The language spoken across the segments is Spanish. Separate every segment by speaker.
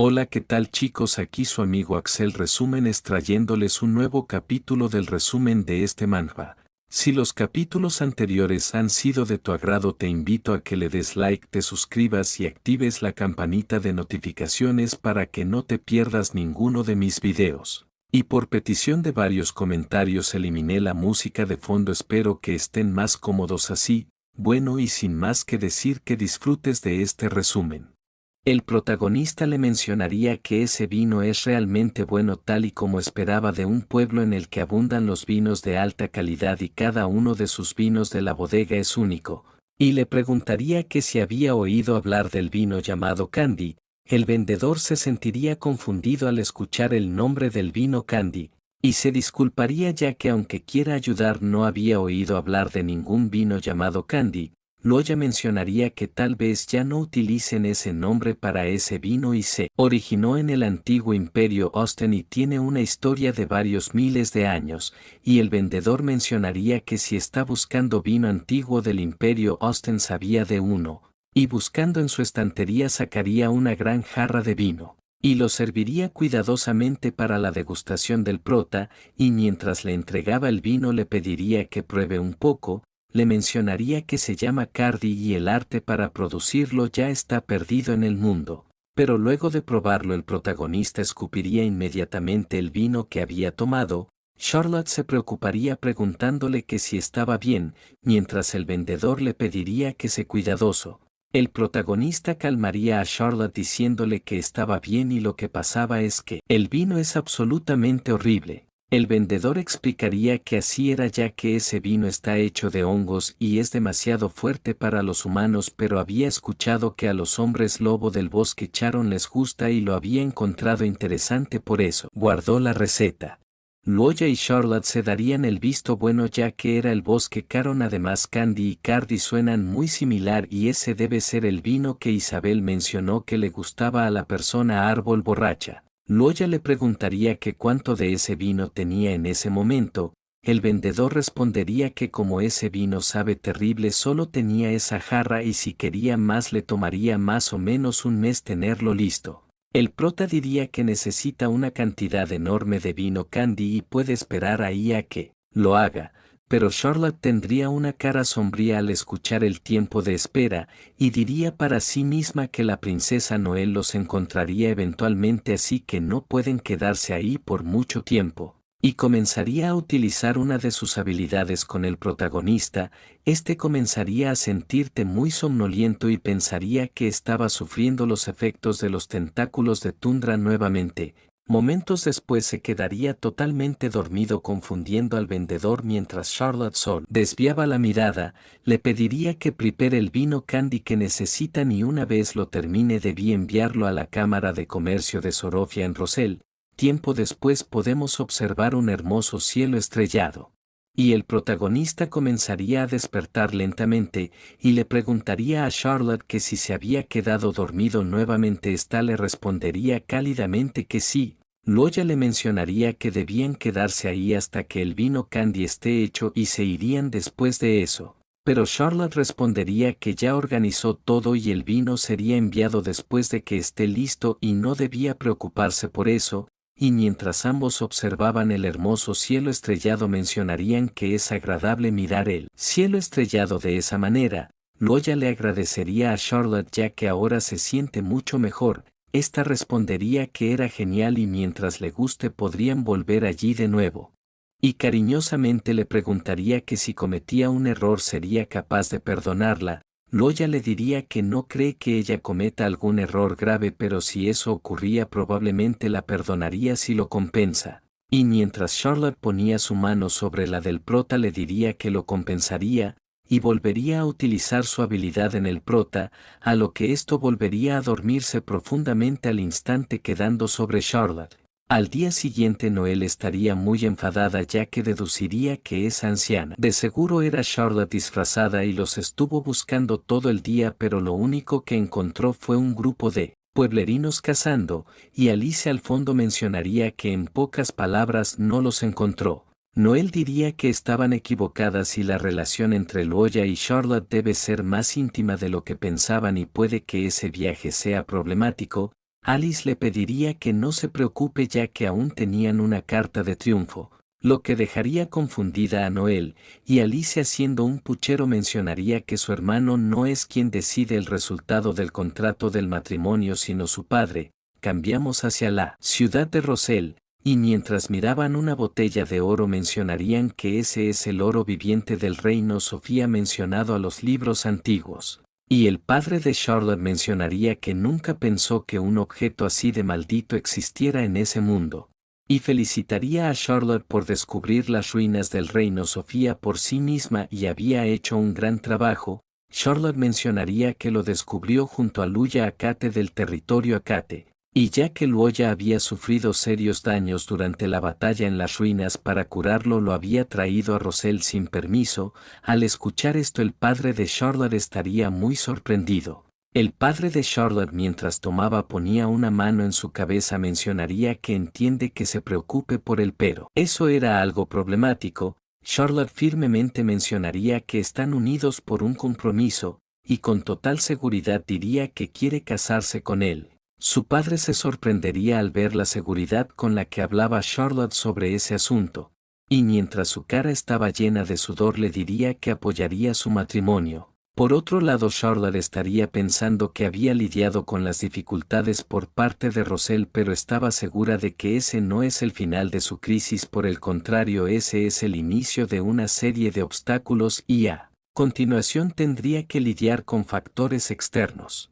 Speaker 1: Hola, ¿qué tal chicos? Aquí su amigo Axel Resúmenes trayéndoles un nuevo capítulo del resumen de este manhwa. Si los capítulos anteriores han sido de tu agrado, te invito a que le des like, te suscribas y actives la campanita de notificaciones para que no te pierdas ninguno de mis videos. Y por petición de varios comentarios eliminé la música de fondo, espero que estén más cómodos así. Bueno, y sin más que decir, que disfrutes de este resumen. El protagonista le mencionaría que ese vino es realmente bueno, tal y como esperaba de un pueblo en el que abundan los vinos de alta calidad y cada uno de sus vinos de la bodega es único, y le preguntaría que si había oído hablar del vino llamado Candy. El vendedor se sentiría confundido al escuchar el nombre del vino Candy, y se disculparía ya que aunque quiera ayudar no había oído hablar de ningún vino llamado Candy. Luego mencionaría que tal vez ya no utilicen ese nombre para ese vino y se originó en el antiguo Imperio Osten y tiene una historia de varios miles de años, y el vendedor mencionaría que si está buscando vino antiguo del Imperio Osten sabía de uno, y buscando en su estantería sacaría una gran jarra de vino, y lo serviría cuidadosamente para la degustación del prota, y mientras le entregaba el vino le pediría que pruebe un poco. Le mencionaría que se llama Cardi y el arte para producirlo ya está perdido en el mundo, pero luego de probarlo el protagonista escupiría inmediatamente el vino que había tomado. Charlotte se preocuparía preguntándole que si estaba bien, mientras el vendedor le pediría que se cuidadoso. El protagonista calmaría a Charlotte diciéndole que estaba bien y lo que pasaba es que el vino es absolutamente horrible. El vendedor explicaría que así era ya que ese vino está hecho de hongos y es demasiado fuerte para los humanos, pero había escuchado que a los hombres lobo del bosque Charon les gusta y lo había encontrado interesante, por eso guardó la receta. Luoya y Charlotte se darían el visto bueno ya que era el bosque Charon. Además Candy y Cardi suenan muy similar y ese debe ser el vino que Isabel mencionó que le gustaba a la persona árbol borracha. Luoya le preguntaría que cuánto de ese vino tenía en ese momento. El vendedor respondería que como ese vino sabe terrible solo tenía esa jarra y si quería más le tomaría más o menos un mes tenerlo listo. El prota diría que necesita una cantidad enorme de vino Candy y puede esperar ahí a que lo haga, pero Charlotte tendría una cara sombría al escuchar el tiempo de espera, y diría para sí misma que la princesa Noel los encontraría eventualmente, así que no pueden quedarse ahí por mucho tiempo. Y comenzaría a utilizar una de sus habilidades con el protagonista. Este comenzaría a sentirte muy somnoliento y pensaría que estaba sufriendo los efectos de los tentáculos de Tundra nuevamente. Momentos después se quedaría totalmente dormido confundiendo al vendedor mientras Charlotte Sol desviaba la mirada. Le pediría que prepare el vino Candy que necesitan y una vez lo termine debía enviarlo a la Cámara de Comercio de Sorofia en Rosell. Tiempo después podemos observar un hermoso cielo estrellado. Y el protagonista comenzaría a despertar lentamente, y le preguntaría a Charlotte que si se había quedado dormido nuevamente. Esta le respondería cálidamente que sí. Luoya le mencionaría que debían quedarse ahí hasta que el vino Candy esté hecho y se irían después de eso. Pero Charlotte respondería que ya organizó todo y el vino sería enviado después de que esté listo y no debía preocuparse por eso. Y mientras ambos observaban el hermoso cielo estrellado mencionarían que es agradable mirar el cielo estrellado de esa manera. Luoya le agradecería a Charlotte ya que ahora se siente mucho mejor. Esta respondería que era genial y mientras le guste podrían volver allí de nuevo. Y cariñosamente le preguntaría que si cometía un error sería capaz de perdonarla. Luoya le diría que no cree que ella cometa algún error grave, pero si eso ocurría probablemente la perdonaría si lo compensa. Y mientras Charlotte ponía su mano sobre la del prota le diría que lo compensaría, y volvería a utilizar su habilidad en el prota, a lo que esto volvería a dormirse profundamente al instante quedando sobre Charlotte. Al día siguiente Noel estaría muy enfadada ya que deduciría que esa anciana de seguro era Charlotte disfrazada y los estuvo buscando todo el día, pero lo único que encontró fue un grupo de pueblerinos cazando, y Alice al fondo mencionaría que en pocas palabras no los encontró. Noel diría que estaban equivocadas y la relación entre Luoya y Charlotte debe ser más íntima de lo que pensaban y puede que ese viaje sea problemático. Alice le pediría que no se preocupe ya que aún tenían una carta de triunfo, lo que dejaría confundida a Noel, y Alice haciendo un puchero mencionaría que su hermano no es quien decide el resultado del contrato del matrimonio sino su padre. Cambiamos hacia la ciudad de Roselle, y mientras miraban una botella de oro mencionarían que ese es el oro viviente del reino Sofía mencionado a los libros antiguos. Y el padre de Charlotte mencionaría que nunca pensó que un objeto así de maldito existiera en ese mundo. Y felicitaría a Charlotte por descubrir las ruinas del reino Sofía por sí misma y había hecho un gran trabajo. Charlotte mencionaría que lo descubrió junto a Luya Acate del territorio Acate, y ya que Luoya había sufrido serios daños durante la batalla en las ruinas para curarlo lo había traído a Roselle sin permiso. Al escuchar esto el padre de Charlotte estaría muy sorprendido. El padre de Charlotte mientras tomaba ponía una mano en su cabeza mencionaría que entiende que se preocupe por él pero eso era algo problemático. Charlotte firmemente mencionaría que están unidos por un compromiso, y con total seguridad diría que quiere casarse con él. Su padre se sorprendería al ver la seguridad con la que hablaba Charlotte sobre ese asunto, y mientras su cara estaba llena de sudor le diría que apoyaría su matrimonio. Por otro lado Charlotte estaría pensando que había lidiado con las dificultades por parte de Roselle pero estaba segura de que ese no es el final de su crisis, por el contrario ese es el inicio de una serie de obstáculos y a continuación tendría que lidiar con factores externos.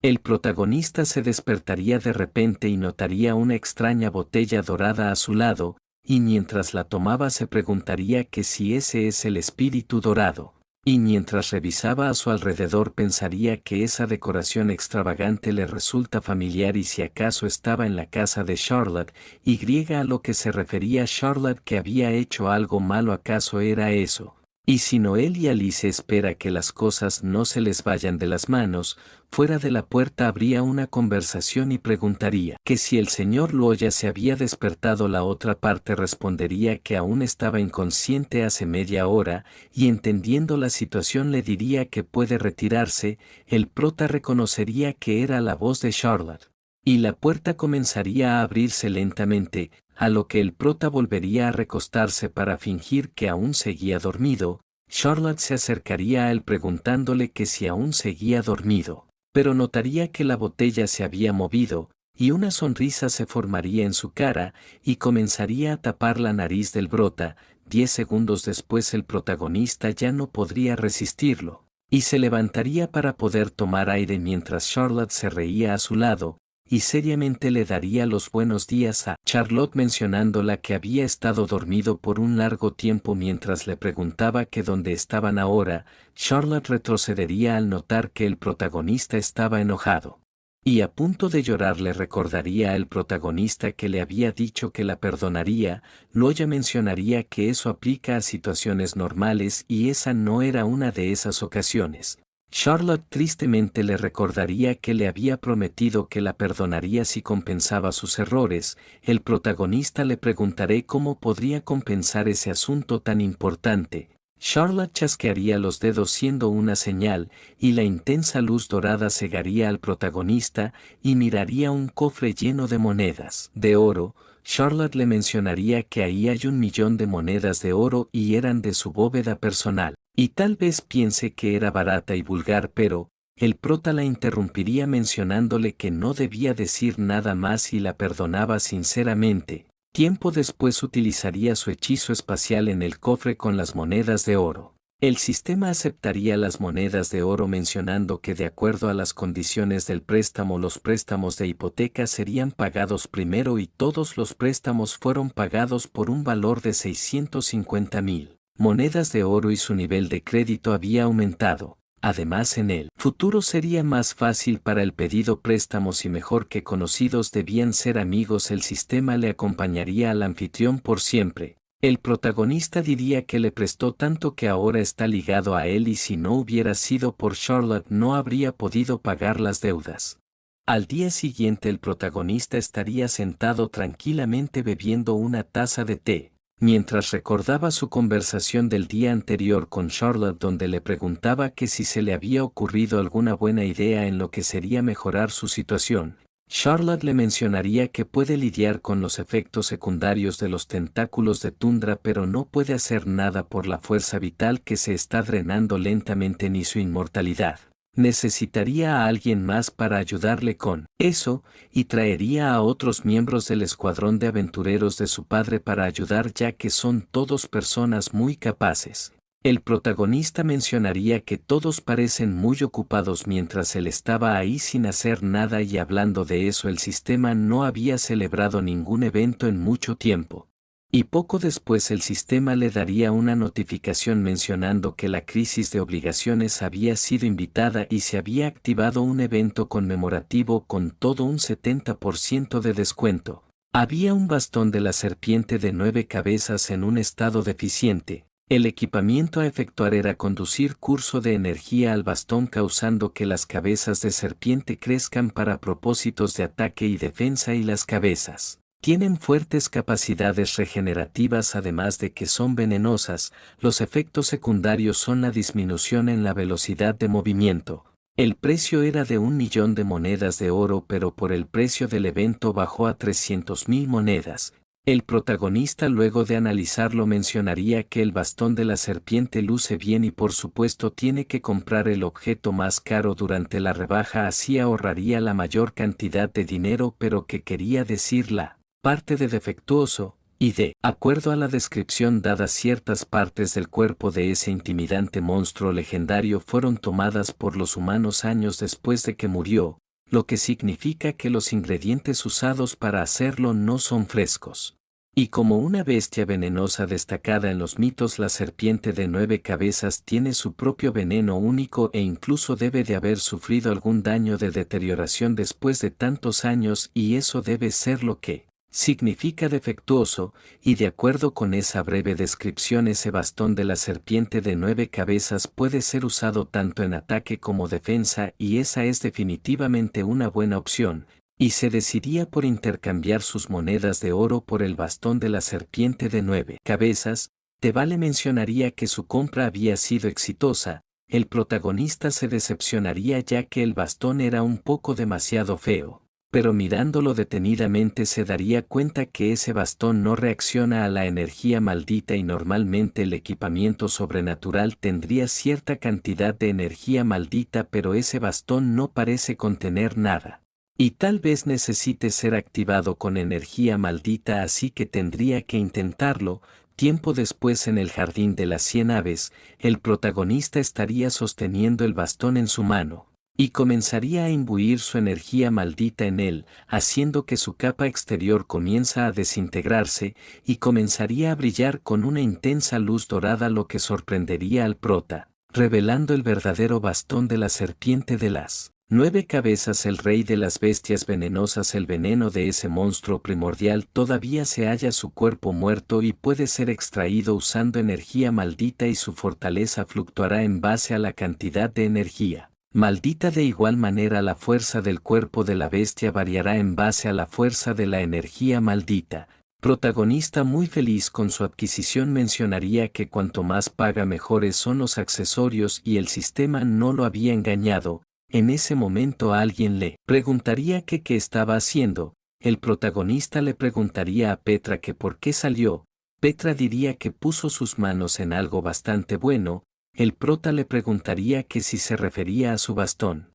Speaker 1: El protagonista se despertaría de repente y notaría una extraña botella dorada a su lado, y mientras la tomaba se preguntaría que si ese es el espíritu dorado. Y mientras revisaba a su alrededor pensaría que esa decoración extravagante le resulta familiar y si acaso estaba en la casa de Charlotte, y a lo que se refería Charlotte que había hecho algo malo acaso era eso. Y si Noel y Alice espera que las cosas no se les vayan de las manos, fuera de la puerta habría una conversación y preguntaría que si el señor Loya se había despertado. La otra parte respondería que aún estaba inconsciente hace media hora, y entendiendo la situación le diría que puede retirarse. El prota reconocería que era la voz de Charlotte. Y la puerta comenzaría a abrirse lentamente, a lo que el prota volvería a recostarse para fingir que aún seguía dormido. Charlotte se acercaría a él preguntándole que si aún seguía dormido, pero notaría que la botella se había movido, y una sonrisa se formaría en su cara, y comenzaría a tapar la nariz del prota. 10 segundos después el protagonista ya no podría resistirlo, y se levantaría para poder tomar aire mientras Charlotte se reía a su lado, y seriamente le daría los buenos días a Charlotte mencionándola que había estado dormido por un largo tiempo mientras le preguntaba que dónde estaban ahora. Charlotte retrocedería al notar que el protagonista estaba enojado. Y a punto de llorar le recordaría al protagonista que le había dicho que la perdonaría. Loya mencionaría que eso aplica a situaciones normales y esa no era una de esas ocasiones. Charlotte tristemente le recordaría que le había prometido que la perdonaría si compensaba sus errores. El protagonista le preguntaré cómo podría compensar ese asunto tan importante. Charlotte chasquearía los dedos siendo una señal, y la intensa luz dorada cegaría al protagonista, y miraría un cofre lleno de monedas de oro. Charlotte le mencionaría que ahí hay 1.000.000 de monedas de oro y eran de su bóveda personal. Y tal vez piense que era barata y vulgar pero, el prota la interrumpiría mencionándole que no debía decir nada más y la perdonaba sinceramente. Tiempo después utilizaría su hechizo espacial en el cofre con las monedas de oro. El sistema aceptaría las monedas de oro mencionando que de acuerdo a las condiciones del préstamo los préstamos de hipoteca serían pagados primero y todos los préstamos fueron pagados por un valor de 650.000 monedas de oro y su nivel de crédito había aumentado. Además en el futuro sería más fácil para el pedido préstamos y mejor que conocidos debían ser amigos. El sistema le acompañaría al anfitrión por siempre. El protagonista diría que le prestó tanto que ahora está ligado a él y si no hubiera sido por Charlotte no habría podido pagar las deudas. Al día siguiente el protagonista estaría sentado tranquilamente bebiendo una taza de té, mientras recordaba su conversación del día anterior con Charlotte donde le preguntaba que si se le había ocurrido alguna buena idea en lo que sería mejorar su situación. Charlotte le mencionaría que puede lidiar con los efectos secundarios de los tentáculos de Tundra, pero no puede hacer nada por la fuerza vital que se está drenando lentamente ni su inmortalidad. Necesitaría a alguien más para ayudarle con eso, y traería a otros miembros del escuadrón de aventureros de su padre para ayudar, ya que son todos personas muy capaces. El protagonista mencionaría que todos parecen muy ocupados mientras él estaba ahí sin hacer nada, y hablando de eso, el sistema no había celebrado ningún evento en mucho tiempo. Y poco después el sistema le daría una notificación mencionando que la crisis de obligaciones había sido invitada y se había activado un evento conmemorativo con todo un 70% de descuento. Había un bastón de la serpiente de 9 cabezas en un estado deficiente. El equipamiento a efectuar era conducir curso de energía al bastón, causando que las cabezas de serpiente crezcan para propósitos de ataque y defensa, y las cabezas tienen fuertes capacidades regenerativas, además de que son venenosas. Los efectos secundarios son la disminución en la velocidad de movimiento. El precio era de 1.000.000 de monedas de oro, pero por el precio del evento bajó a 300.000 monedas. El protagonista, luego de analizarlo, mencionaría que el bastón de la serpiente luce bien y por supuesto tiene que comprar el objeto más caro durante la rebaja, así ahorraría la mayor cantidad de dinero, pero que quería decir la parte de defectuoso, y de acuerdo a la descripción dada, ciertas partes del cuerpo de ese intimidante monstruo legendario fueron tomadas por los humanos años después de que murió, lo que significa que los ingredientes usados para hacerlo no son frescos. Y como una bestia venenosa destacada en los mitos, la serpiente de 9 cabezas tiene su propio veneno único e incluso debe de haber sufrido algún daño de deterioración después de tantos años, y eso debe ser lo que significa defectuoso, y de acuerdo con esa breve descripción, ese bastón de la serpiente de 9 cabezas puede ser usado tanto en ataque como defensa, y esa es definitivamente una buena opción, y se decidía por intercambiar sus monedas de oro por el bastón de la serpiente de 9 cabezas. Vale mencionaría que su compra había sido exitosa. El protagonista se decepcionaría ya que el bastón era un poco demasiado feo, pero mirándolo detenidamente se daría cuenta que ese bastón no reacciona a la energía maldita, y normalmente el equipamiento sobrenatural tendría cierta cantidad de energía maldita, pero ese bastón no parece contener nada. Y tal vez necesite ser activado con energía maldita, así que tendría que intentarlo. Tiempo después, en el jardín de las 100 aves, el protagonista estaría sosteniendo el bastón en su mano y comenzaría a imbuir su energía maldita en él, haciendo que su capa exterior comienza a desintegrarse y comenzaría a brillar con una intensa luz dorada, lo que sorprendería al prota, revelando el verdadero bastón de la serpiente de las 9 cabezas, el rey de las bestias venenosas. El veneno de ese monstruo primordial todavía se halla su cuerpo muerto y puede ser extraído usando energía maldita, y su fortaleza fluctuará en base a la cantidad de energía maldita. De igual manera, la fuerza del cuerpo de la bestia variará en base a la fuerza de la energía maldita. Protagonista, muy feliz con su adquisición, mencionaría que cuanto más paga mejores son los accesorios, y el sistema no lo había engañado. En ese momento alguien le preguntaría que qué estaba haciendo. El protagonista le preguntaría a Petra que por qué salió. Petra diría que puso sus manos en algo bastante bueno. El prota le preguntaría que si se refería a su bastón.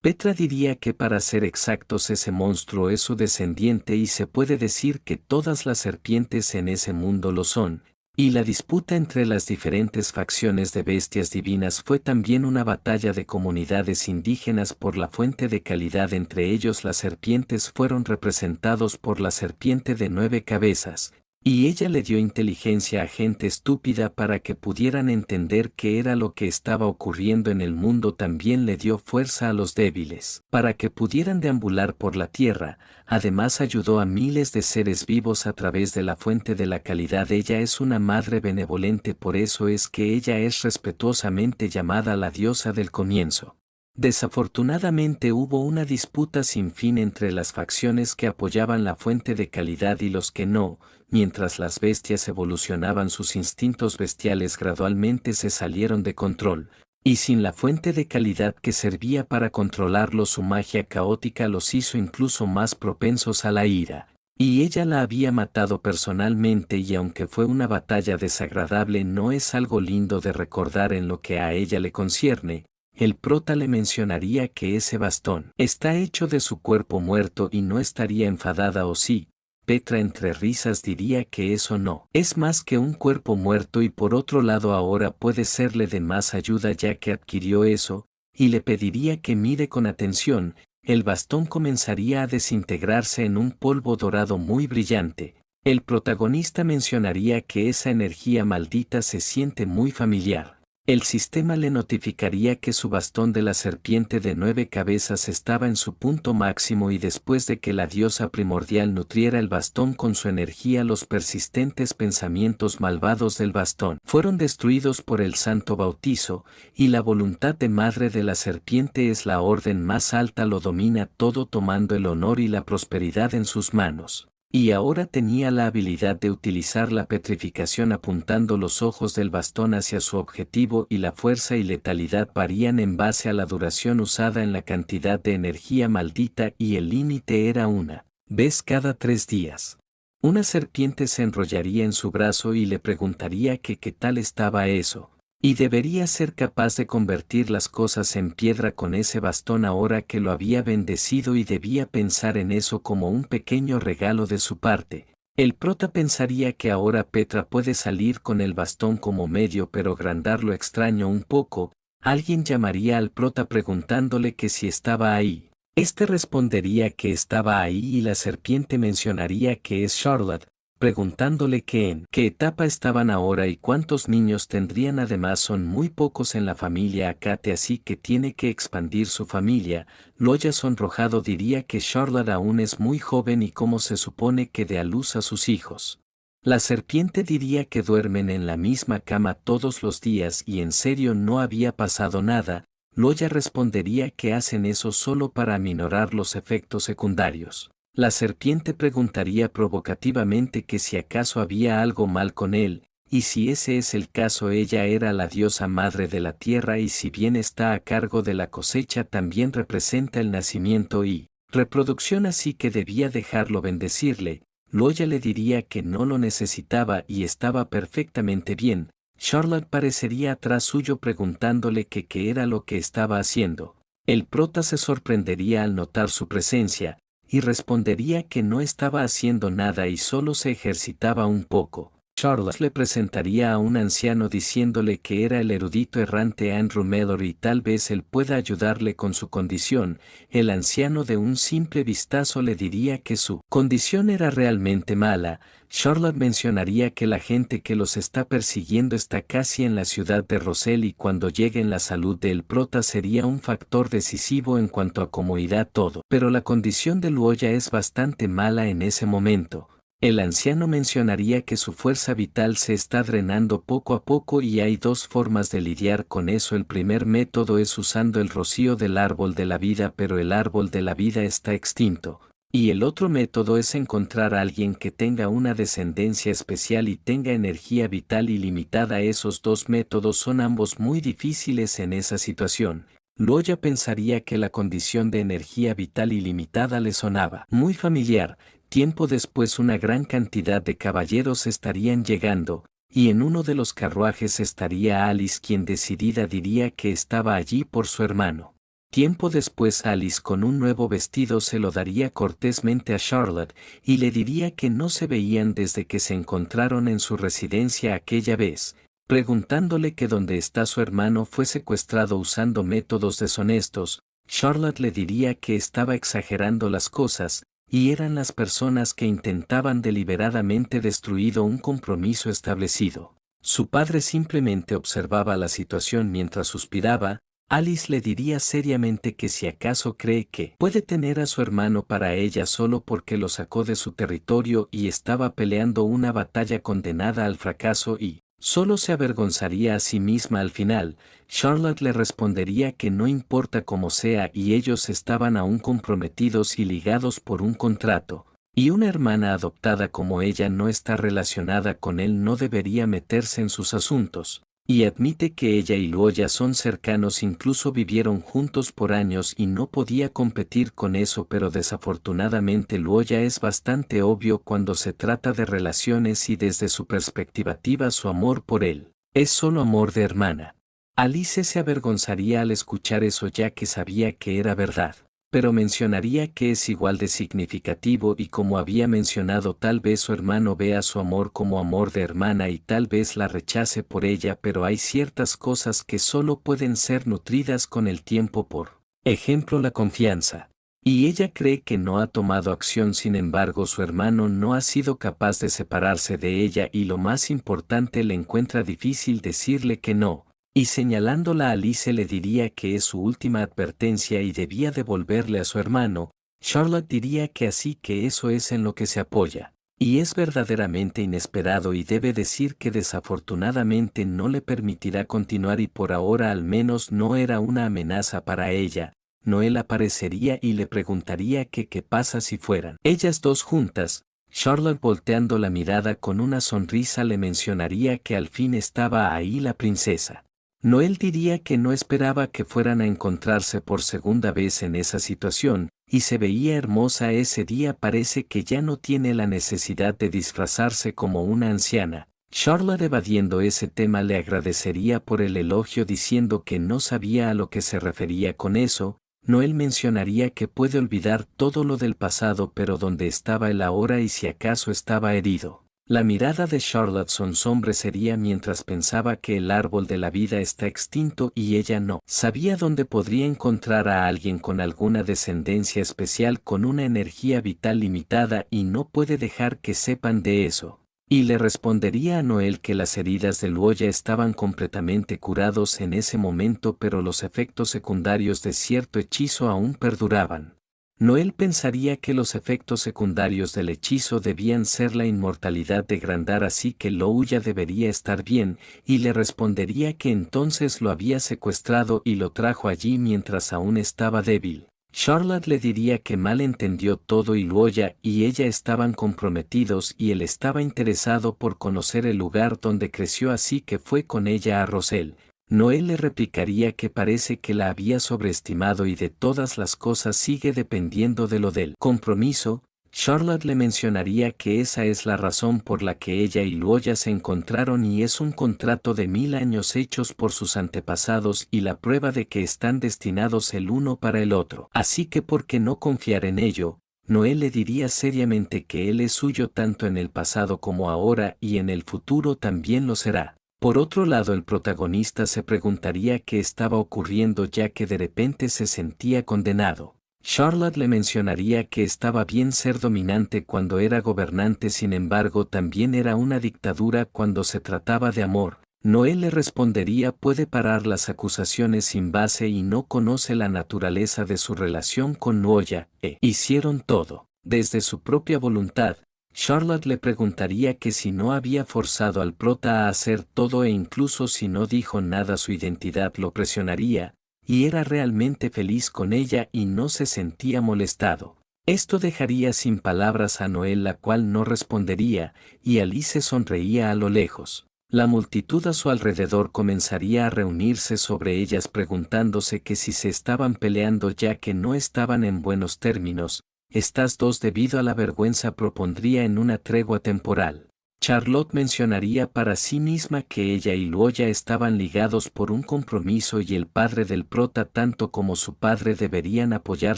Speaker 1: Petra diría que, para ser exactos, ese monstruo es su descendiente, y se puede decir que todas las serpientes en ese mundo lo son. Y la disputa entre las diferentes facciones de bestias divinas fue también una batalla de comunidades indígenas por la fuente de calidad. Entre ellos, las serpientes fueron representados por la serpiente de 9 cabezas, y ella le dio inteligencia a gente estúpida para que pudieran entender qué era lo que estaba ocurriendo en el mundo. También le dio fuerza a los débiles para que pudieran deambular por la tierra. Además, ayudó a miles de seres vivos a través de la fuente de la calidad. Ella es una madre benevolente, por eso es que ella es respetuosamente llamada la diosa del comienzo. Desafortunadamente hubo una disputa sin fin entre las facciones que apoyaban la fuente de calidad y los que no. Mientras las bestias evolucionaban, sus instintos bestiales gradualmente se salieron de control. Y sin la fuente de calidad que servía para controlarlo, su magia caótica los hizo incluso más propensos a la ira. Y ella la había matado personalmente, y aunque fue una batalla desagradable, no es algo lindo de recordar en lo que a ella le concierne. El prota le mencionaría que ese bastón está hecho de su cuerpo muerto y no estaría enfadada, o sí. Petra entre risas diría que eso no es más que un cuerpo muerto, y por otro lado ahora puede serle de más ayuda ya que adquirió eso, y le pediría que mire con atención. El bastón comenzaría a desintegrarse en un polvo dorado muy brillante. El protagonista mencionaría que esa energía maldita se siente muy familiar. El sistema le notificaría que su bastón de la serpiente de 9 cabezas estaba en su punto máximo, y después de que la diosa primordial nutriera el bastón con su energía, los persistentes pensamientos malvados del bastón fueron destruidos por el santo bautizo, y la voluntad de madre de la serpiente es la orden más alta, lo domina todo tomando el honor y la prosperidad en sus manos. Y ahora tenía la habilidad de utilizar la petrificación apuntando los ojos del bastón hacia su objetivo, y la fuerza y letalidad varían en base a la duración usada en la cantidad de energía maldita, y el límite era una vez cada 3 días. Una serpiente se enrollaría en su brazo y le preguntaría que qué tal estaba eso. Y debería ser capaz de convertir las cosas en piedra con ese bastón ahora que lo había bendecido, y debía pensar en eso como un pequeño regalo de su parte. El prota pensaría que ahora Petra puede salir con el bastón como medio, pero agrandarlo extraño un poco. Alguien llamaría al prota preguntándole que si estaba ahí. Este respondería que estaba ahí, y la serpiente mencionaría que es Charlotte, preguntándole que en qué etapa estaban ahora y cuántos niños tendrían. Además son muy pocos en la familia Akate, así que tiene que expandir su familia. Loya sonrojado diría que Charlotte aún es muy joven y cómo se supone que dé a luz a sus hijos. La serpiente diría que duermen en la misma cama todos los días y en serio no había pasado nada. Loya respondería que hacen eso solo para aminorar los efectos secundarios. La serpiente preguntaría provocativamente que si acaso había algo mal con él, y si ese es el caso, ella era la diosa madre de la tierra, y si bien está a cargo de la cosecha, también representa el nacimiento y reproducción, así que debía dejarlo bendecirle. Loya le diría que no lo necesitaba y estaba perfectamente bien. Charlotte parecería atrás suyo preguntándole que qué era lo que estaba haciendo. El prota se sorprendería al notar su presencia, y respondería que no estaba haciendo nada y solo se ejercitaba un poco. Charlotte le presentaría a un anciano diciéndole que era el erudito errante Andrew Mellor y tal vez él pueda ayudarle con su condición. El anciano de un simple vistazo le diría que su condición era realmente mala. Charlotte mencionaría que la gente que los está persiguiendo está casi en la ciudad de Roselle, y cuando lleguen la salud del prota sería un factor decisivo en cuanto a cómo irá todo. Pero la condición de Luoya es bastante mala en ese momento. El anciano mencionaría que su fuerza vital se está drenando poco a poco y hay 2 formas de lidiar con eso. El primer método es usando el rocío del árbol de la vida, pero el árbol de la vida está extinto. Y el otro método es encontrar a alguien que tenga una descendencia especial y tenga energía vital ilimitada. Esos 2 métodos son ambos muy difíciles en esa situación. Loya pensaría que la condición de energía vital ilimitada le sonaba muy familiar. Tiempo después una gran cantidad de caballeros estarían llegando, y en uno de los carruajes estaría Alice, quien decidida diría que estaba allí por su hermano. Tiempo después Alice con un nuevo vestido se lo daría cortésmente a Charlotte, y le diría que no se veían desde que se encontraron en su residencia aquella vez. Preguntándole que dónde está su hermano fue secuestrado usando métodos deshonestos, Charlotte le diría que estaba exagerando las cosas, y eran las personas que intentaban deliberadamente destruir un compromiso establecido. Su padre simplemente observaba la situación mientras suspiraba. Alice le diría seriamente que si acaso cree que puede tener a su hermano para ella solo porque lo sacó de su territorio y estaba peleando una batalla condenada al fracaso y solo se avergonzaría a sí misma al final. Charlotte le respondería que no importa cómo sea y ellos estaban aún comprometidos y ligados por un contrato, y una hermana adoptada como ella no está relacionada con él no debería meterse en sus asuntos. Y admite que ella y Luoya son cercanos, incluso vivieron juntos por años y no podía competir con eso, pero desafortunadamente Luoya es bastante obvio cuando se trata de relaciones y desde su perspectiva su amor por él es solo amor de hermana. Alice se avergonzaría al escuchar eso ya que sabía que era verdad, pero mencionaría que es igual de significativo y como había mencionado tal vez su hermano vea su amor como amor de hermana y tal vez la rechace por ella, pero hay ciertas cosas que solo pueden ser nutridas con el tiempo, por ejemplo la confianza. Y ella cree que no ha tomado acción, sin embargo su hermano no ha sido capaz de separarse de ella y lo más importante le encuentra difícil decirle que no. Y señalándola a Alice le diría que es su última advertencia y debía devolverle a su hermano. Charlotte diría que así que eso es en lo que se apoya. Y es verdaderamente inesperado y debe decir que desafortunadamente no le permitirá continuar y por ahora al menos no era una amenaza para ella. Noel aparecería y le preguntaría que qué pasa si fueran ellas dos juntas. Charlotte volteando la mirada con una sonrisa le mencionaría que al fin estaba ahí la princesa. Noel diría que no esperaba que fueran a encontrarse por segunda vez en esa situación, y se veía hermosa ese día, parece que ya no tiene la necesidad de disfrazarse como una anciana. Charlotte evadiendo ese tema le agradecería por el elogio diciendo que no sabía a lo que se refería con eso. Noel mencionaría que puede olvidar todo lo del pasado pero dónde estaba el ahora y si acaso estaba herido. La mirada de Charlotte ensombrecería mientras pensaba que el árbol de la vida está extinto y ella no sabía dónde podría encontrar a alguien con alguna descendencia especial con una energía vital limitada y no puede dejar que sepan de eso. Y le respondería a Noel que las heridas de Luoya estaban completamente curados en ese momento pero los efectos secundarios de cierto hechizo aún perduraban. Noel pensaría que los efectos secundarios del hechizo debían ser la inmortalidad de Grandar, así que Luoya debería estar bien, y le respondería que entonces lo había secuestrado y lo trajo allí mientras aún estaba débil. Charlotte le diría que mal entendió todo y Luoya y ella estaban comprometidos y él estaba interesado por conocer el lugar donde creció, así que fue con ella a Roselle. Noel le replicaría que parece que la había sobreestimado y de todas las cosas sigue dependiendo de lo del compromiso. Charlotte le mencionaría que esa es la razón por la que ella y Luoya se encontraron y es un contrato de 1000 años hechos por sus antepasados y la prueba de que están destinados el uno para el otro. Así que ¿por qué no confiar en ello? Noel le diría seriamente que él es suyo tanto en el pasado como ahora y en el futuro también lo será. Por otro lado, el protagonista se preguntaría qué estaba ocurriendo ya que de repente se sentía condenado. Charlotte le mencionaría que estaba bien ser dominante cuando era gobernante, sin embargo también era una dictadura cuando se trataba de amor. Noel le respondería puede parar las acusaciones sin base y no conoce la naturaleza de su relación con Luoya, hicieron todo desde su propia voluntad. Charlotte le preguntaría que si no había forzado al prota a hacer todo e incluso si no dijo nada su identidad lo presionaría, y era realmente feliz con ella y no se sentía molestado. Esto dejaría sin palabras a Noel, la cual no respondería, y Alice sonreía a lo lejos. La multitud a su alrededor comenzaría a reunirse sobre ellas preguntándose que si se estaban peleando ya que no estaban en buenos términos. Estas dos debido a la vergüenza propondría en una tregua temporal. Charlotte mencionaría para sí misma que ella y Luoya estaban ligados por un compromiso y el padre del prota tanto como su padre deberían apoyar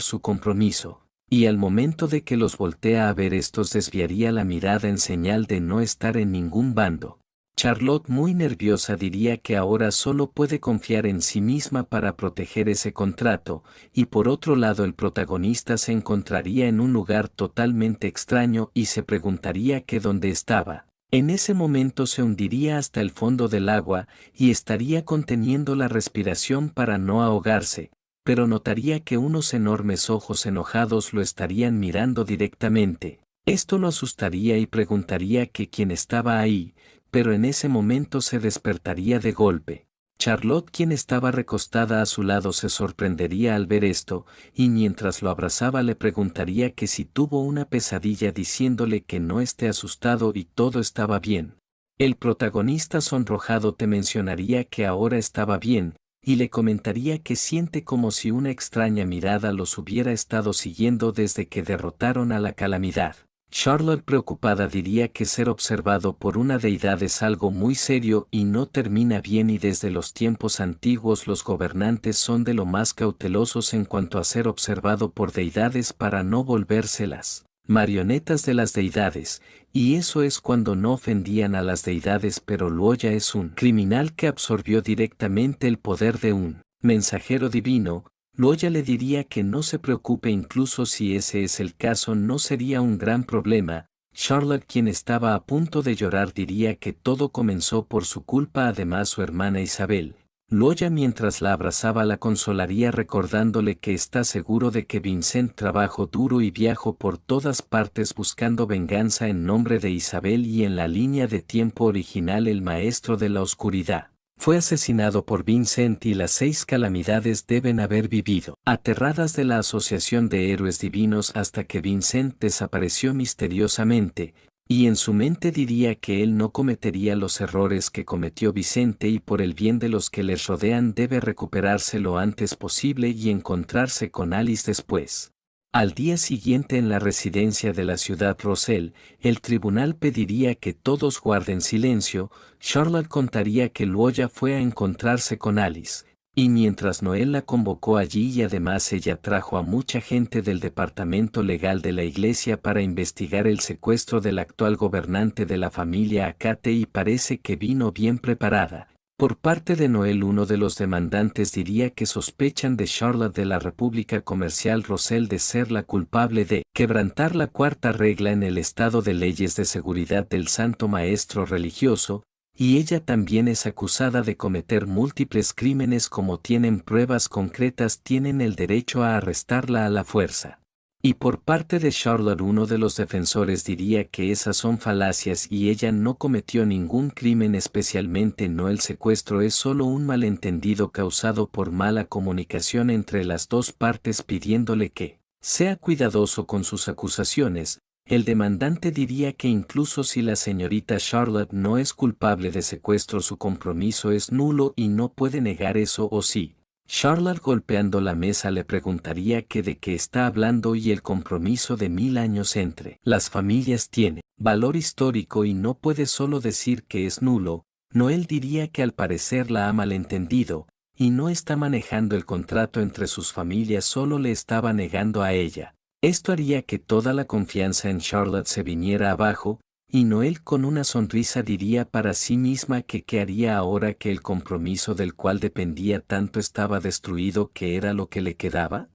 Speaker 1: su compromiso. Y al momento de que los voltea a ver estos desviaría la mirada en señal de no estar en ningún bando. Charlotte muy nerviosa diría que ahora solo puede confiar en sí misma para proteger ese contrato, y por otro lado el protagonista se encontraría en un lugar totalmente extraño y se preguntaría que dónde estaba. En ese momento se hundiría hasta el fondo del agua y estaría conteniendo la respiración para no ahogarse, pero notaría que unos enormes ojos enojados lo estarían mirando directamente. Esto lo asustaría y preguntaría que quién estaba ahí, pero en ese momento se despertaría de golpe. Charlotte, quien estaba recostada a su lado, se sorprendería al ver esto, y mientras lo abrazaba le preguntaría que si tuvo una pesadilla diciéndole que no esté asustado y todo estaba bien. El protagonista sonrojado te mencionaría que ahora estaba bien, y le comentaría que siente como si una extraña mirada los hubiera estado siguiendo desde que derrotaron a la calamidad. Charlotte preocupada diría que ser observado por una deidad es algo muy serio y no termina bien, y desde los tiempos antiguos los gobernantes son de lo más cautelosos en cuanto a ser observado por deidades para no volvérselas marionetas de las deidades, y eso es cuando no ofendían a las deidades, pero Luoya es un criminal que absorbió directamente el poder de un mensajero divino. Luoya le diría que no se preocupe, incluso si ese es el caso no sería un gran problema. Charlotte, quien estaba a punto de llorar, diría que todo comenzó por su culpa, además su hermana Isabel. Luoya, mientras la abrazaba, la consolaría recordándole que está seguro de que Vincent trabajó duro y viajó por todas partes buscando venganza en nombre de Isabel, y en la línea de tiempo original el maestro de la oscuridad fue asesinado por Vincent y las 6 calamidades deben haber vivido aterradas de la asociación de héroes divinos hasta que Vincent desapareció misteriosamente, y en su mente diría que él no cometería los errores que cometió Vicente, y por el bien de los que les rodean debe recuperarse lo antes posible y encontrarse con Alice después. Al día siguiente, en la residencia de la ciudad Roselle, el tribunal pediría que todos guarden silencio. Charlotte contaría que Luoya fue a encontrarse con Alice, y mientras Noel la convocó allí, y además ella trajo a mucha gente del departamento legal de la iglesia para investigar el secuestro del actual gobernante de la familia Acate, y parece que vino bien preparada. Por parte de Noel, uno de los demandantes diría que sospechan de Charlotte de la República Comercial Roselle de ser la culpable de quebrantar la cuarta regla en el estado de leyes de seguridad del Santo Maestro religioso, y ella también es acusada de cometer múltiples crímenes. Como tienen pruebas concretas, tienen el derecho a arrestarla a la fuerza. Y por parte de Charlotte, uno de los defensores diría que esas son falacias y ella no cometió ningún crimen, especialmente no el secuestro, es solo un malentendido causado por mala comunicación entre las dos partes, pidiéndole que sea cuidadoso con sus acusaciones. El demandante diría que incluso si la señorita Charlotte no es culpable de secuestro, su compromiso es nulo y no puede negar eso, o sí. Charlotte, golpeando la mesa, le preguntaría que de qué está hablando, y el compromiso de 1000 años entre las familias tiene valor histórico y no puede solo decir que es nulo. Noel diría que al parecer la ha malentendido, y no está manejando el contrato entre sus familias, solo le estaba negando a ella. Esto haría que toda la confianza en Charlotte se viniera abajo, y Noel con una sonrisa diría para sí misma que qué haría ahora que el compromiso del cual dependía tanto estaba destruido. ¿Qué era lo que le quedaba?